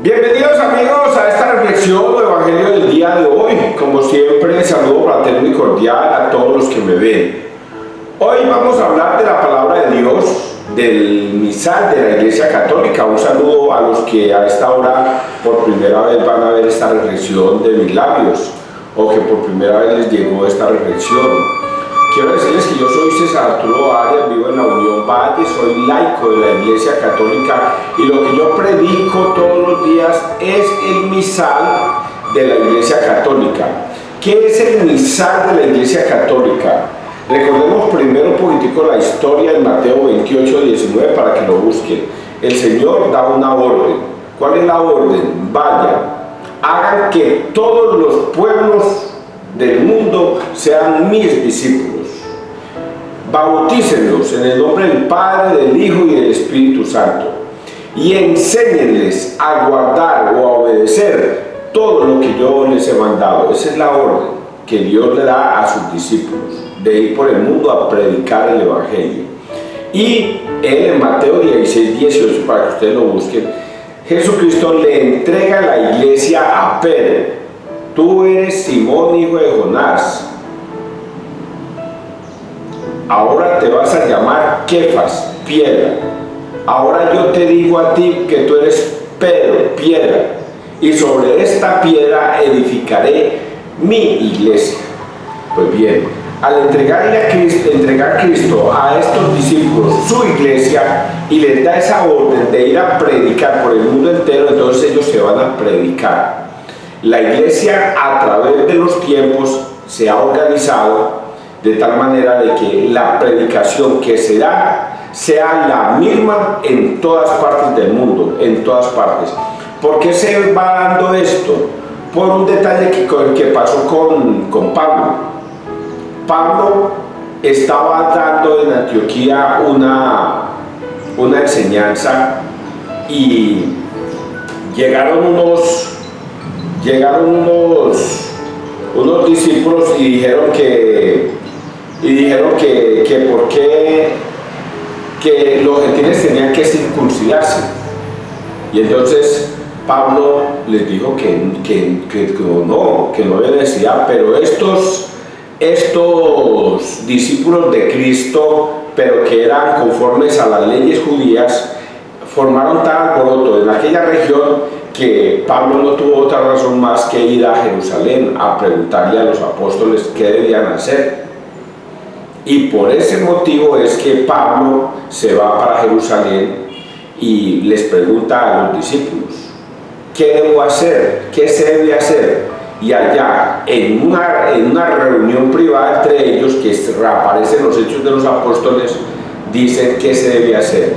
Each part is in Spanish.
Bienvenidos amigos a esta reflexión del Evangelio del día de hoy. Como siempre, saludo fraterno y cordial a todos los que me ven. Hoy vamos a hablar de la palabra de Dios, del misal de la Iglesia Católica. Un saludo a los que a esta hora por primera vez van a ver esta reflexión de mis labios, o que por primera vez les llegó esta reflexión. Quiero decirles que yo soy César Arturo Arias, vivo en la Unión Valle, soy laico de la Iglesia Católica y lo que yo predico todos los días es el misal de la Iglesia Católica. ¿Qué es el misal de la Iglesia Católica? Recordemos primero un poquitico la historia de Mateo 28, 19 para que lo busquen. El Señor da una orden. ¿Cuál es la orden? Vayan, hagan que todos los pueblos del mundo sean mis discípulos. Bautícenlos en el nombre del Padre, del Hijo y del Espíritu Santo. Y enséñenles a guardar o a obedecer todo lo que yo les he mandado. Esa es la orden que Dios le da a sus discípulos, de ir por el mundo a predicar el Evangelio. Y él en Mateo 16, 18, para que ustedes lo busquen, Jesucristo le entrega la iglesia a Pedro. Tú eres Simón, hijo de Jonás. Ahora te vas a llamar Kefas, piedra. Ahora yo te digo a ti que tú eres Pedro, piedra. Y sobre esta piedra edificaré mi iglesia. Pues bien, al entregar Cristo a estos discípulos su iglesia y les da esa orden de ir a predicar por el mundo entero, entonces ellos se van a predicar. La iglesia a través de los tiempos se ha organizado de tal manera de que la predicación que se da sea la misma en todas partes del mundo, en todas partes. ¿Por qué se va dando esto? Por un detalle que pasó con Pablo. Pablo estaba dando en Antioquía una enseñanza y llegaron unos discípulos y dijeron que por qué que los gentiles tenían que circuncidarse. Y entonces Pablo les dijo que no había necesidad, pero estos discípulos de Cristo, pero que eran conformes a las leyes judías, formaron tal alboroto en aquella región que Pablo no tuvo otra razón más que ir a Jerusalén a preguntarle a los apóstoles qué debían hacer. Y por ese motivo es que Pablo se va para Jerusalén y les pregunta a los discípulos, ¿qué debo hacer? ¿Qué se debe hacer? Y allá, en una reunión privada entre ellos, que reaparecen los Hechos de los Apóstoles, dicen qué se debe hacer,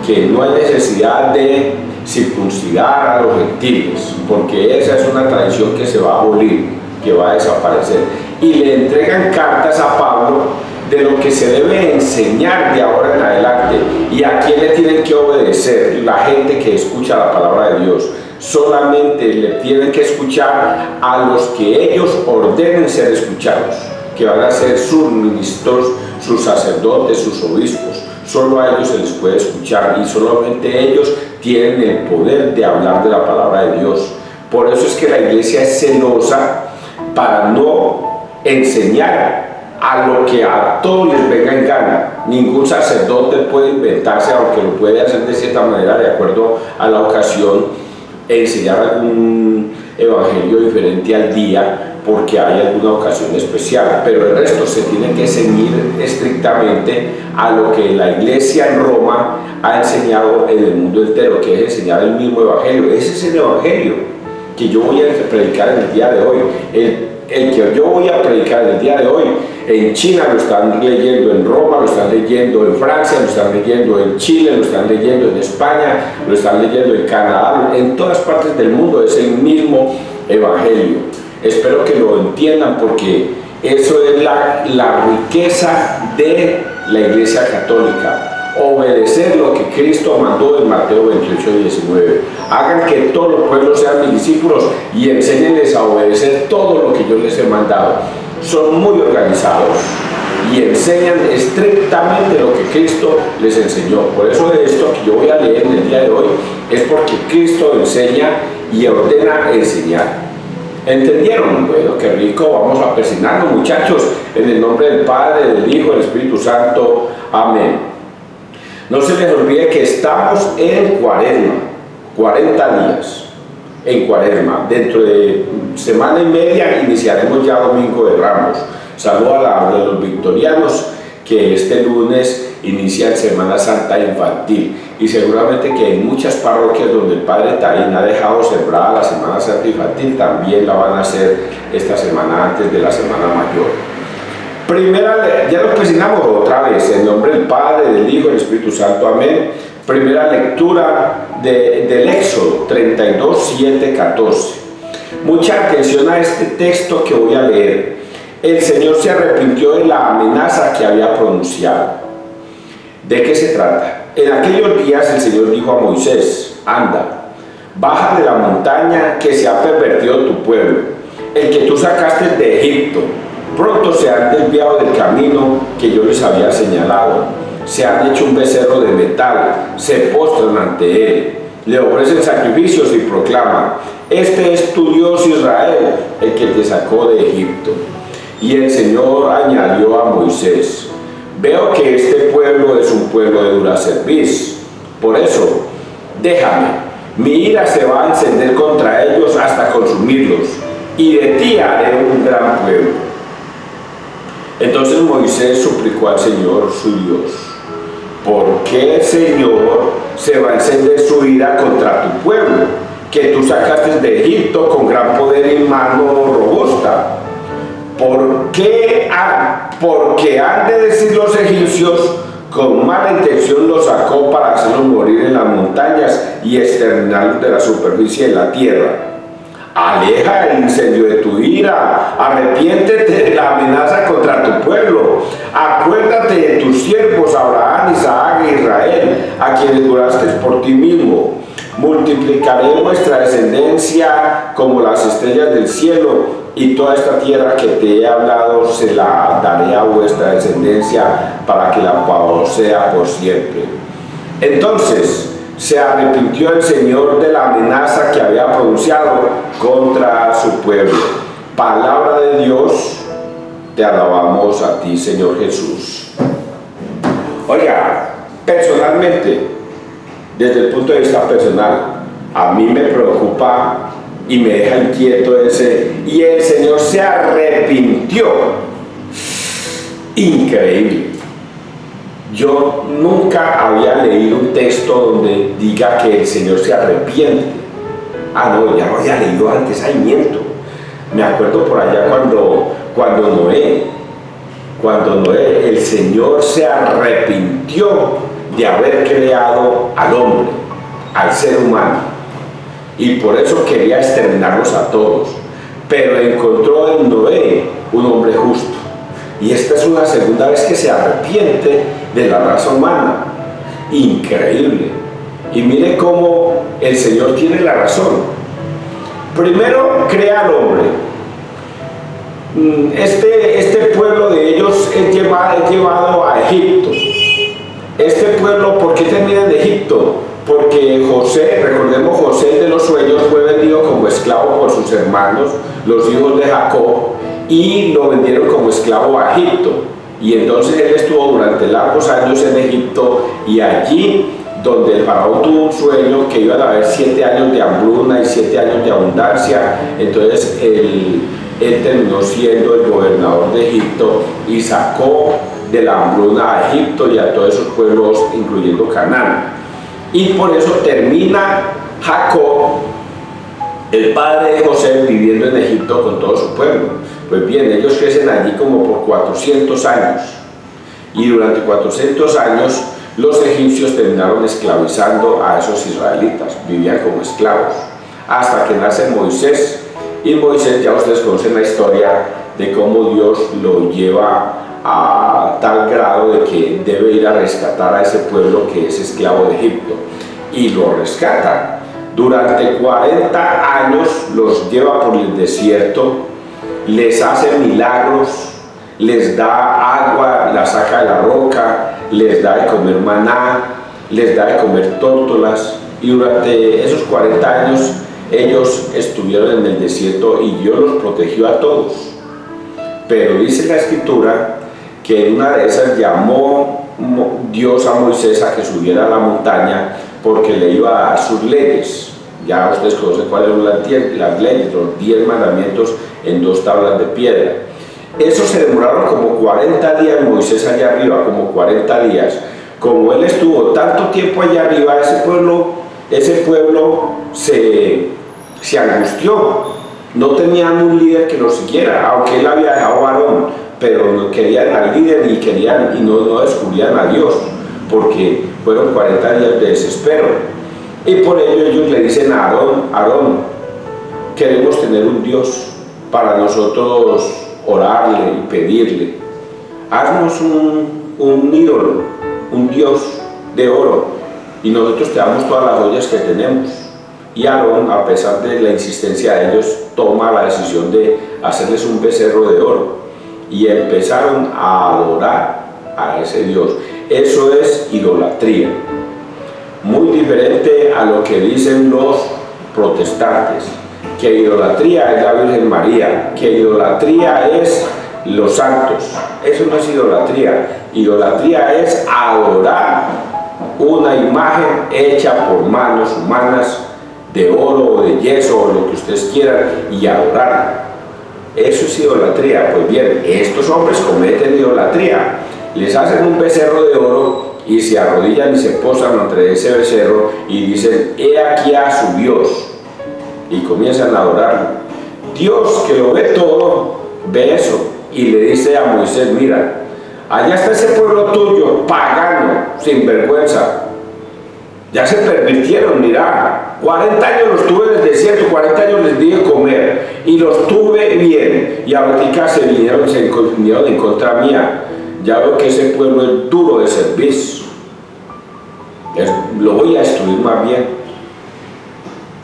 que no hay necesidad de circuncidar a los gentiles, porque esa es una tradición que se va a abolir, que va a desaparecer. Y le entregan cartas a Pablo de lo que se debe enseñar de ahora en adelante y a quién le tienen que obedecer la gente que escucha la palabra de Dios. Solamente le tienen que escuchar a los que ellos ordenen ser escuchados, que van a ser sus ministros, sus sacerdotes, sus obispos. Solo a ellos se les puede escuchar y solamente ellos tienen el poder de hablar de la palabra de Dios. Por eso es que la iglesia es celosa para no enseñar a lo que a todos les venga en gana. Ningún sacerdote puede inventarse, aunque lo puede hacer de cierta manera de acuerdo a la ocasión, enseñar algún evangelio diferente al día porque hay alguna ocasión especial, pero el resto se tiene que ceñir estrictamente a lo que la iglesia en Roma ha enseñado en el mundo entero, que es enseñar el mismo evangelio. Ese es el evangelio que yo voy a predicar en el día de hoy. El que yo voy a predicar en el día de hoy, en China lo están leyendo, en Roma lo están leyendo, en Francia lo están leyendo, en Chile lo están leyendo, en España lo están leyendo, en Canadá, en todas partes del mundo es el mismo evangelio. Espero que lo entiendan porque eso es la riqueza de la Iglesia Católica. Obedecer lo que Cristo mandó en Mateo 28, 19. Hagan que todos los pueblos sean mis discípulos y enséñenles a obedecer todo lo que yo les he mandado. Son muy organizados, y enseñan estrictamente lo que Cristo les enseñó. Por eso esto que yo voy a leer en el día de hoy es porque Cristo enseña y ordena enseñar. ¿Entendieron? Bueno, qué rico. Vamos a persignarnos, muchachos, en el nombre del Padre, del Hijo, del Espíritu Santo. Amén. No se les olvide que estamos en Cuaresma, 40 días en Cuaresma. Dentro de semana y media iniciaremos ya Domingo de Ramos. Saludo a los victorianos que este lunes inician Semana Santa Infantil, y seguramente que en muchas parroquias donde el Padre Taín ha dejado sembrada la Semana Santa Infantil también la van a hacer esta semana antes de la Semana Mayor. Ya lo presionamos otra vez, en nombre del Padre, del Hijo y del Espíritu Santo, amén. Primera lectura del Éxodo 32, 7, 14. Mucha atención a este texto que voy a leer. El Señor se arrepintió de la amenaza que había pronunciado. ¿De qué se trata? En aquellos días el Señor dijo a Moisés: anda, baja de la montaña, que se ha pervertido tu pueblo, el que tú sacaste de Egipto. Pronto se han desviado del camino que yo les había señalado. Se han hecho un becerro de metal, se postran ante él, le ofrecen sacrificios y proclaman: este es tu Dios Israel, el que te sacó de Egipto. Y el Señor añadió a Moisés: veo que este pueblo es un pueblo de dura cerviz. Por eso, déjame, mi ira se va a encender contra ellos hasta consumirlos, y de ti haré un gran pueblo. Entonces Moisés suplicó al Señor su Dios: ¿por qué, Señor, se va a encender su ira contra tu pueblo, que tú sacaste de Egipto con gran poder y mano robusta? Porque han de decir los egipcios: con mala intención los sacó para hacerlos morir en las montañas y exterminarlos de la superficie de la tierra. Aleja el incendio de tu ira, arrepiéntete de la amenaza contra tu pueblo, acuérdate de tus siervos Abraham, Isaac e Israel, a quienes juraste por ti mismo. Multiplicaré vuestra descendencia como las estrellas del cielo, y toda esta tierra que te he hablado se la daré a vuestra descendencia, para que la posea por siempre. Entonces se arrepintió el Señor de la amenaza que había pronunciado contra su pueblo. Palabra de Dios, te alabamos a ti, Señor Jesús. Oiga, personalmente, desde el punto de vista personal, a mí me preocupa y me deja inquieto y el Señor se arrepintió. Increíble. Yo nunca había leído un texto donde diga que el Señor se arrepiente. No, ya lo había leído antes, miento. Me acuerdo por allá cuando Noé, el Señor se arrepintió de haber creado al hombre, al ser humano, y por eso quería exterminarlos a todos, pero encontró en Noé un hombre justo. Y esta es una segunda vez que se arrepiente de la raza humana. Increíble. Y mire cómo el Señor tiene la razón. Primero crea al hombre. Este pueblo de ellos es llevado a Egipto. Este pueblo, ¿por qué termina en Egipto? Porque José, recordemos, José de los sueños fue vendido como esclavo por sus hermanos, los hijos de Jacob, y lo vendieron como esclavo a Egipto. Y entonces él estuvo durante largos años en Egipto, y allí donde el faraón tuvo un sueño que iban a haber 7 años de hambruna y 7 años de abundancia, entonces él terminó siendo el gobernador de Egipto y sacó de la hambruna a Egipto y a todos esos pueblos, incluyendo Canaán. Y por eso termina Jacob, el padre de José, viviendo en Egipto con todo su pueblo. Pues bien, ellos crecen allí como por 400 años. Y durante 400 años los egipcios terminaron esclavizando a esos israelitas, vivían como esclavos, hasta que nace Moisés. Y Moisés, ya ustedes conocen la historia de cómo Dios lo lleva a tal grado de que debe ir a rescatar a ese pueblo que es esclavo de Egipto, y lo rescata. Durante 40 años los lleva por el desierto, les hace milagros, les da agua, la saca de la roca, les da de comer maná, les da de comer tórtolas, y durante esos 40 años ellos estuvieron en el desierto y Dios los protegió a todos. Pero dice la escritura que en una de esas llamó Dios a Moisés a que subiera a la montaña porque le iba a dar sus leyes. Ya ustedes conocen cuáles son las leyes, los 10 mandamientos en 2 tablas de piedra. Eso se demoraron como 40 días Moisés allá arriba, como 40 días. Como él estuvo tanto tiempo allá arriba, ese pueblo se angustió. No tenían un líder que los siguiera, aunque él había dejado a Aarón, pero no querían al líder y no descubrían a Dios, porque fueron 40 días de desespero. Y por ello ellos le dicen a Aarón, queremos tener un Dios para nosotros orarle y pedirle. Haznos un ídolo, un Dios de oro, y nosotros te damos todas las joyas que tenemos. Y Aarón, a pesar de la insistencia de ellos, toma la decisión de hacerles un becerro de oro. Y empezaron a adorar a ese Dios. Eso es idolatría. Muy diferente a lo que dicen los protestantes, que idolatría es la Virgen María, que idolatría es los santos. Eso no es idolatría. Idolatría es adorar una imagen hecha por manos humanas, de oro o de yeso o lo que ustedes quieran, y adorar. Eso es idolatría. Pues bien, estos hombres cometen idolatría. Les hacen un becerro de oro y se arrodillan y se posan entre ese becerro y dicen: he aquí a su Dios, y comienzan a adorarlo. Dios, que lo ve todo, ve eso y le dice a Moisés: mira, allá está ese pueblo tuyo, pagano, sinvergüenza. Ya se permitieron, mira, 40 años los tuve en el desierto, 40 años les di de comer y los tuve bien, y ahorita se vinieron en contra mía. Ya veo que ese pueblo es duro de servir, lo voy a destruir más bien.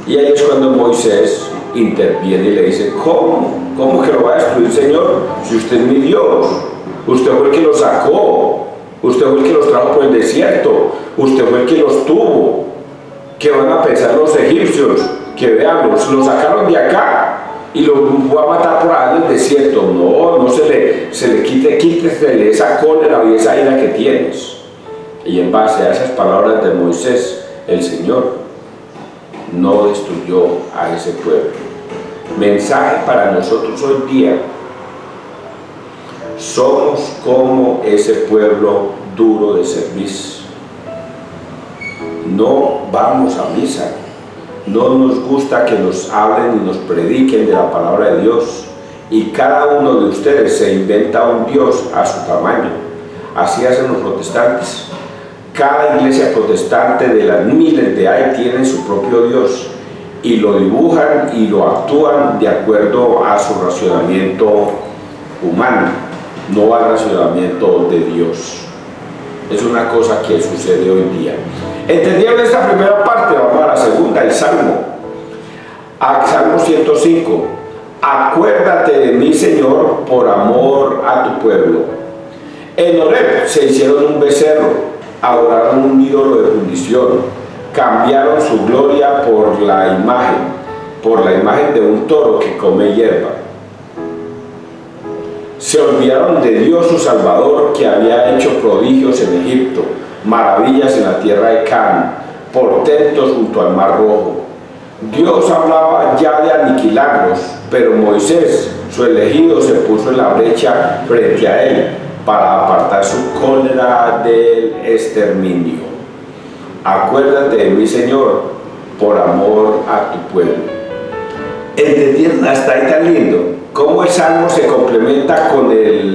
Y ahí es cuando Moisés interviene y le dice: ¿Cómo que lo va a destruir, Señor? Si usted es mi Dios, usted fue el que los sacó, usted fue el que los trajo por el desierto, usted fue el que los tuvo. ¿Qué van a pensar los egipcios? Que vean, los sacaron de acá y los fue a matar por allá en el desierto. No se le quítesele esa cólera y esa ira que tienes. Y en base a esas palabras de Moisés, el Señor no destruyó a ese pueblo. Mensaje para nosotros hoy día: somos como ese pueblo duro de servicio. No vamos a misa, no nos gusta que nos hablen y nos prediquen de la palabra de Dios, y cada uno de ustedes se inventa un Dios a su tamaño. Así hacen los protestantes. Cada iglesia protestante de las miles de hay tiene su propio Dios, y lo dibujan y lo actúan de acuerdo a su racionamiento humano, no al racionamiento de Dios. Es una cosa que sucede hoy día. ¿Entendieron esta primera parte? Vamos a la segunda, el Salmo. Salmo 105. Acuérdate de mí, Señor, por amor a tu pueblo. En Horeb se hicieron un becerro, adoraron un ídolo de fundición, cambiaron su gloria por la imagen de un toro que come hierba. Se olvidaron de Dios su Salvador, que había hecho prodigios en Egipto, maravillas en la tierra de Canaán, portentos junto al Mar Rojo. Dios hablaba ya de aniquilarlos, pero Moisés, su elegido, se puso en la brecha frente a él para apartar su cólera del exterminio. Acuérdate de mí, Señor, por amor a tu pueblo. ¿Entendieron hasta ahí tan lindo? Cómo el Salmo se complementa con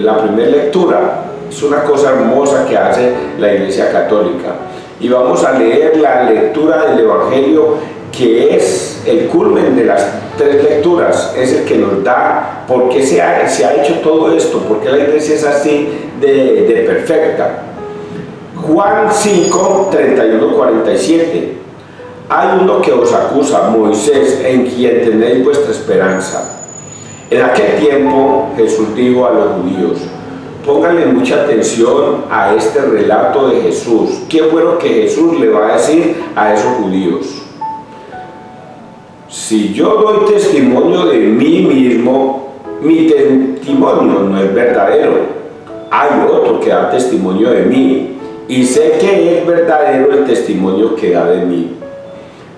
la primera lectura. Es una cosa hermosa que hace la Iglesia Católica. Y vamos a leer la lectura del Evangelio, que es el culmen de las 3 lecturas. Es el que nos da por qué se ha hecho todo esto, por qué la Iglesia es así de perfecta. Juan 5, 31, 47. Hay uno que os acusa, Moisés, en quien tenéis vuestra esperanza. En aquel tiempo Jesús dijo a los judíos: pónganle mucha atención a este relato de Jesús. ¿Qué fue lo que Jesús le va a decir a esos judíos? Si yo doy testimonio de mí mismo, mi testimonio no es verdadero. Hay otro que da testimonio de mí, y sé que es verdadero el testimonio que da de mí.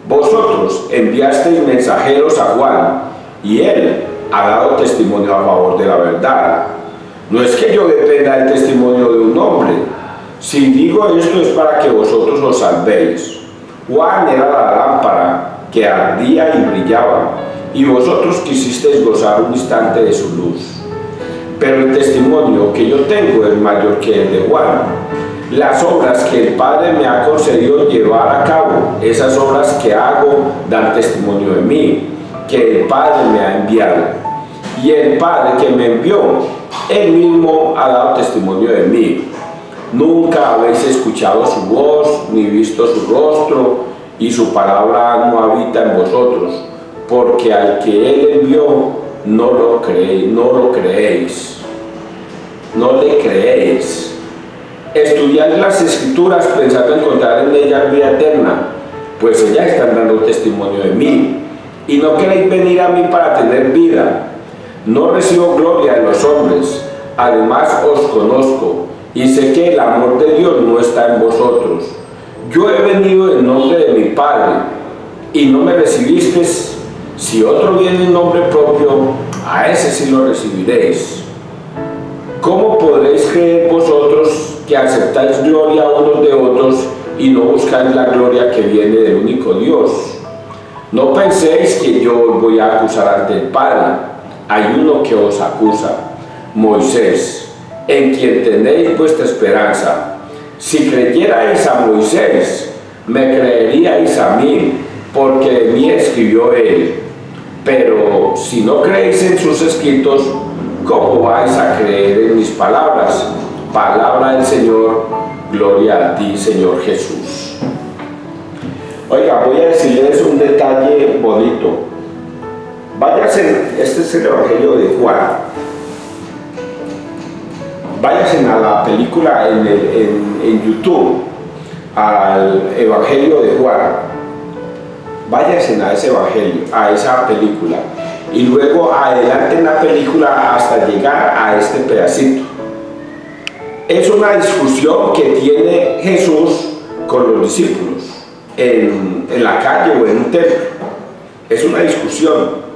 Vosotros enviasteis mensajeros a Juan, y él ha dado testimonio a favor de la verdad. No es que yo dependa del testimonio de un hombre. Si digo esto es para que vosotros os salvéis. Juan era la lámpara que ardía y brillaba, y vosotros quisisteis gozar un instante de su luz. Pero el testimonio que yo tengo es mayor que el de Juan. Las obras que el Padre me ha concedido llevar a cabo, esas obras que hago dan testimonio de mí, que el Padre me ha enviado. Y el Padre que me envió, él mismo ha dado testimonio de mí. Nunca habéis escuchado su voz, ni visto su rostro, y su palabra no habita en vosotros, porque al que él envió no lo creéis. No le creéis. Estudiad las Escrituras pensando encontrar en ellas vida eterna, pues ellas están dando testimonio de mí, y no queréis venir a mí para tener vida. No recibo gloria de los hombres, además os conozco, y sé que el amor de Dios no está en vosotros. Yo he venido en nombre de mi Padre, y no me recibisteis. Si otro viene en nombre propio, a ese sí lo recibiréis. ¿Cómo podréis creer vosotros que aceptáis gloria unos de otros y no buscáis la gloria que viene del único Dios? No penséis que yo os voy a acusar ante el Padre. Hay uno que os acusa, Moisés, en quien tenéis vuestra esperanza. Si creyerais a Moisés, me creeríais a mí, porque de mí escribió él. Pero si no creéis en sus escritos, ¿cómo vais a creer en mis palabras? Palabra del Señor, gloria a ti, Señor Jesús. Oiga, voy a decirles un detalle bonito. Váyanse, este es el Evangelio de Juan. Váyanse a la película en YouTube, al Evangelio de Juan. Váyanse a ese Evangelio, a esa película. Y luego adelanten la película hasta llegar a este pedacito. Es una discusión que tiene Jesús con los discípulos en la calle o en un templo. Es una discusión.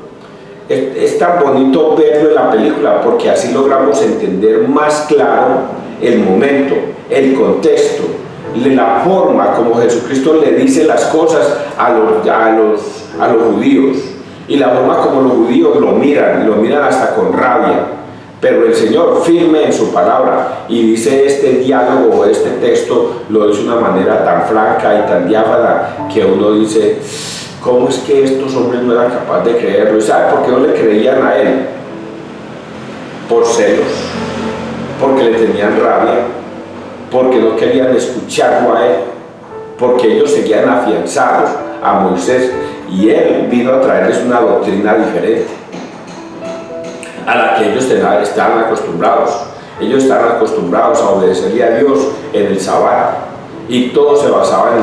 Es tan bonito verlo en la película porque así logramos entender más claro el momento, el contexto, la forma como Jesucristo le dice las cosas a los judíos, y la forma como los judíos lo miran hasta con rabia, pero el Señor firme en su palabra, y dice este diálogo, este texto lo dice de una manera tan franca y tan diáfana que uno dice, ¿cómo es que estos hombres no eran capaces de creerlo? ¿Y sabe por qué no le creían a él? Por celos, porque le tenían rabia, porque no querían escucharlo a él, porque ellos seguían afianzados a Moisés, y él vino a traerles una doctrina diferente a la que ellos estaban acostumbrados. Ellos estaban acostumbrados a obedecerle a Dios en el sábado, y todo se basaba en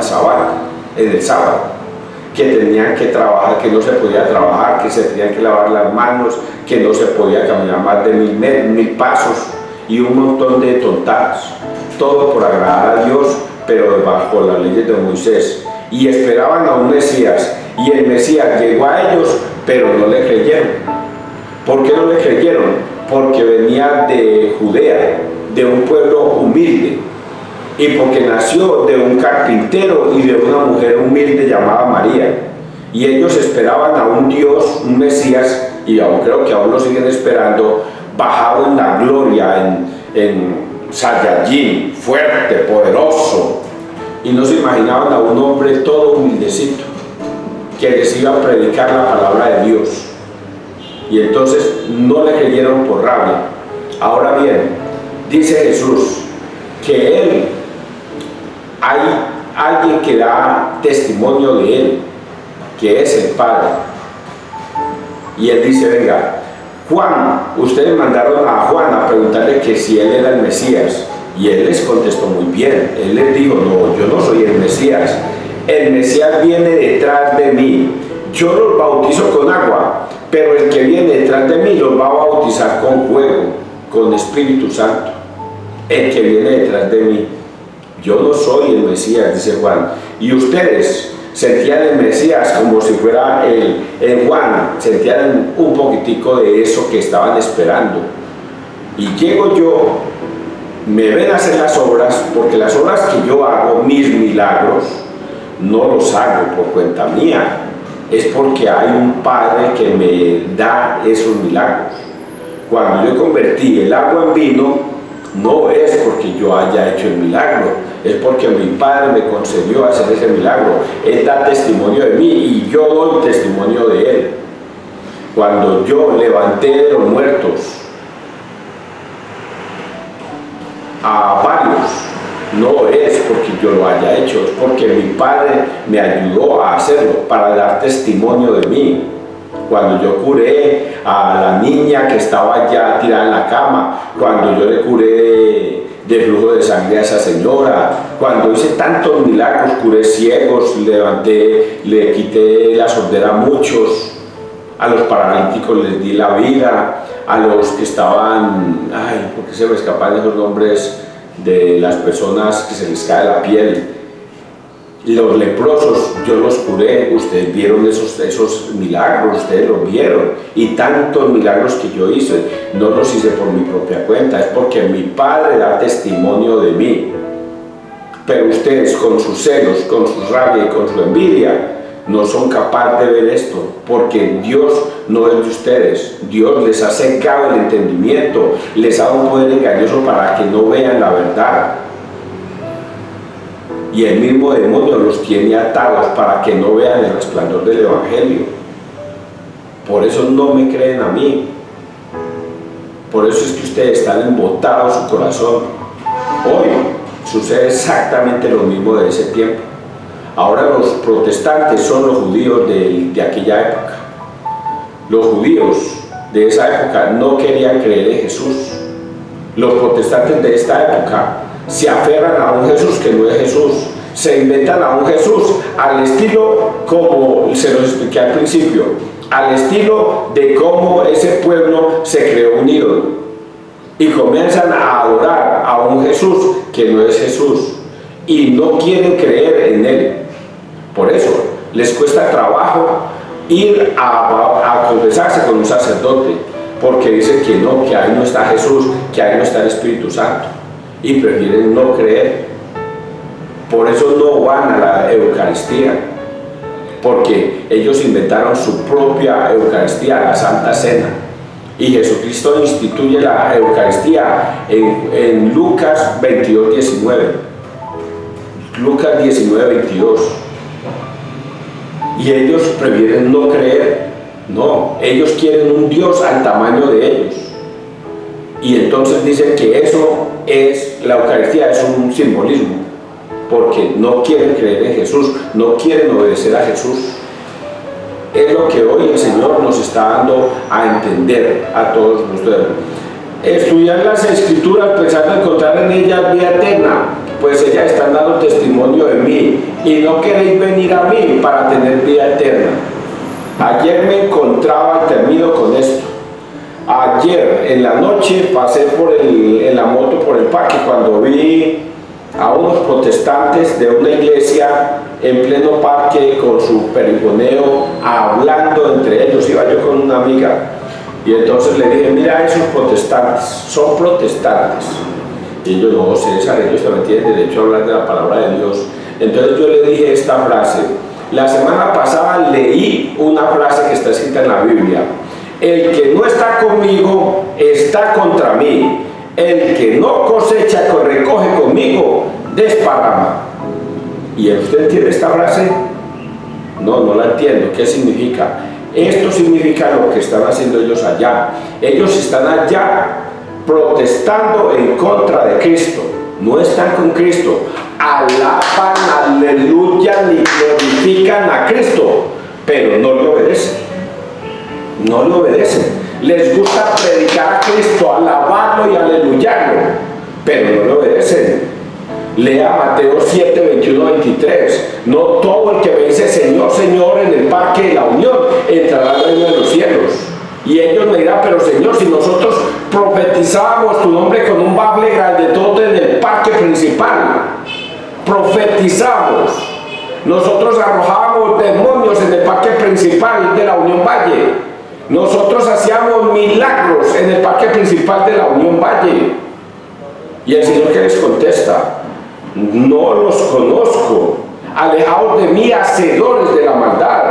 el sábado, que tenían que trabajar, que no se podía trabajar, que se tenían que lavar las manos, que no se podía caminar más de 1000 pasos, y un montón de tontadas, todo por agradar a Dios, pero bajo las leyes de Moisés. Y esperaban a un Mesías, y el Mesías llegó a ellos, pero no le creyeron. ¿Por qué no le creyeron? Porque venía de Judea, de un pueblo humilde, y porque nació de un carpintero y de una mujer humilde llamada María. Y ellos esperaban a un Dios, un Mesías, y aún creo que aún lo siguen esperando, bajado en la gloria, en Saiyajin, fuerte, poderoso, y no se imaginaban a un hombre todo humildecito que les iba a predicar la palabra de Dios. Y entonces no le creyeron por rabia. Ahora bien, dice Jesús que él, hay alguien que da testimonio de él, que es el Padre. Y él dice, venga, Juan, ustedes mandaron a Juan a preguntarle que si él era el Mesías, y él les contestó muy bien. Él les dijo: no, yo no soy el Mesías viene detrás de mí. Yo los bautizo con agua, pero el que viene detrás de mí los va a bautizar con fuego, con Espíritu Santo. El que viene detrás de mí. Yo no soy el Mesías, dice Juan. Y ustedes sentían el Mesías como si fuera el Juan, sentían un poquitico de eso que estaban esperando. Y llego yo, me ven hacer las obras, porque las obras que yo hago, mis milagros, no los hago por cuenta mía, es porque hay un Padre que me da esos milagros. Cuando yo convertí el agua en vino, no es porque yo haya hecho el milagro, es porque mi Padre me concedió hacer ese milagro. Él da testimonio de mí y yo doy testimonio de Él. Cuando yo levanté de los muertos a varios, no es porque yo lo haya hecho, es porque mi Padre me ayudó a hacerlo, para dar testimonio de mí. Cuando yo curé a la niña que estaba ya tirada en la cama, cuando yo le curé de flujo de sangre a esa señora, cuando hice tantos milagros, curé ciegos, levanté, le quité la sordera a muchos, a los paralíticos les di la vida, a los que estaban, ¿por qué se me escapan esos nombres de las personas que se les cae la piel? Los leprosos, yo los curé. Ustedes vieron esos milagros, ustedes los vieron. Y tantos milagros que yo hice, no los hice por mi propia cuenta, es porque mi Padre da testimonio de mí. Pero ustedes, con sus celos, con su rabia y con su envidia, no son capaces de ver esto, porque Dios no es de ustedes. Dios les ha secado el entendimiento, les ha dado un poder engañoso para que no vean la verdad. Y el mismo demonio los tiene atados para que no vean el resplandor del Evangelio. Por eso no me creen a mí. Por eso es que ustedes están embotados su corazón. Hoy sucede exactamente lo mismo de ese tiempo. Ahora los protestantes son los judíos de aquella época. Los judíos de esa época no querían creer en Jesús. Los protestantes de esta época se aferran a un Jesús que no es Jesús, se inventan a un Jesús al estilo, como se los expliqué al principio, al estilo de cómo ese pueblo se creó un ídolo, y comienzan a adorar a un Jesús que no es Jesús y no quieren creer en Él. Por eso les cuesta trabajo ir a confesarse con un sacerdote, porque dicen que no, que ahí no está Jesús, que ahí no está el Espíritu Santo, y prefieren no creer. Por eso no van a la Eucaristía, porque ellos inventaron su propia Eucaristía, la Santa Cena, y Jesucristo instituye la Eucaristía en Lucas 22, 19. Lucas 19, 22. Y ellos prefieren no creer. No, ellos quieren un Dios al tamaño de ellos. Y entonces dicen que eso es, la Eucaristía es un simbolismo, porque no quieren creer en Jesús, no quieren obedecer a Jesús. Es lo que hoy el Señor nos está dando a entender a todos ustedes. Estudiar las Escrituras pensando encontrar en ellas vida eterna, pues ellas están dando testimonio de mí, y no queréis venir a mí para tener vida eterna. Ayer me encontraba, y termino con esto. Ayer en la noche pasé en la moto por el parque, cuando vi a unos protestantes de una iglesia en pleno parque con su perifoneo, hablando entre ellos. Iba yo con una amiga y entonces le dije: mira, esos protestantes son protestantes. Y ellos: no, César, ellos también tienen derecho a hablar de la palabra de Dios. Entonces yo le dije esta frase. La semana pasada leí una frase que está escrita en la Biblia: el que no está conmigo está contra mí, el que no cosecha recoge conmigo, desparrama. ¿Y usted entiende esta frase? No, no la entiendo. ¿Qué significa? Esto significa lo que están haciendo ellos allá. Ellos están allá protestando en contra de Cristo. No están con Cristo. Alaban, aleluya, ni glorifican a Cristo, pero no le obedecen. No le obedecen. Les gusta predicar a Cristo, alabarlo y aleluyarlo, pero no le obedecen. Lea Mateo 7, 21, 23. No todo el que me dice Señor, Señor en el parque de la Unión entrará al reino de los cielos. Y ellos me dirán, pero Señor, si nosotros profetizábamos tu nombre con un bafle grandote en el parque principal, profetizamos, nosotros arrojábamos demonios en el parque principal de la Unión Valle, nosotros hacíamos milagros en el parque principal de la Unión Valle. Y el Señor, ¿qué les contesta? No los conozco, alejaos de mí, hacedores de la maldad.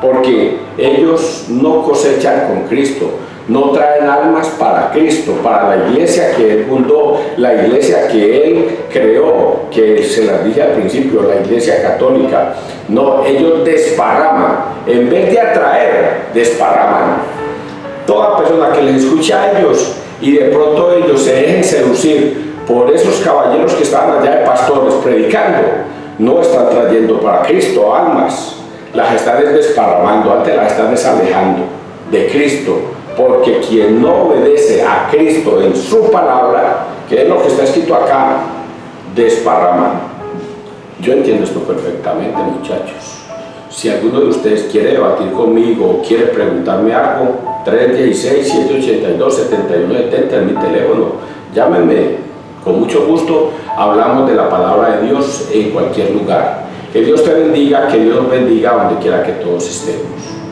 Porque ellos no cosechan con Cristo, no traen almas para Cristo, para la iglesia que Él fundó, la iglesia que Él creó, que se las dije al principio, la iglesia católica. No, ellos desparraman, en vez de atraer, desparraman. Toda persona que les escuche a ellos y de pronto ellos se dejen seducir por esos caballeros que estaban allá de pastores predicando, no están trayendo para Cristo almas. Las están desparramando, antes las están desalejando de Cristo, porque quien no obedece a Cristo en su palabra, que es lo que está escrito acá, desparraman. Yo entiendo esto perfectamente, muchachos. Si alguno de ustedes quiere debatir conmigo o quiere preguntarme algo, 316-782-7170 en mi teléfono, llámenme, con mucho gusto hablamos de la palabra de Dios en cualquier lugar. Que Dios te bendiga, que Dios bendiga donde quiera que todos estemos.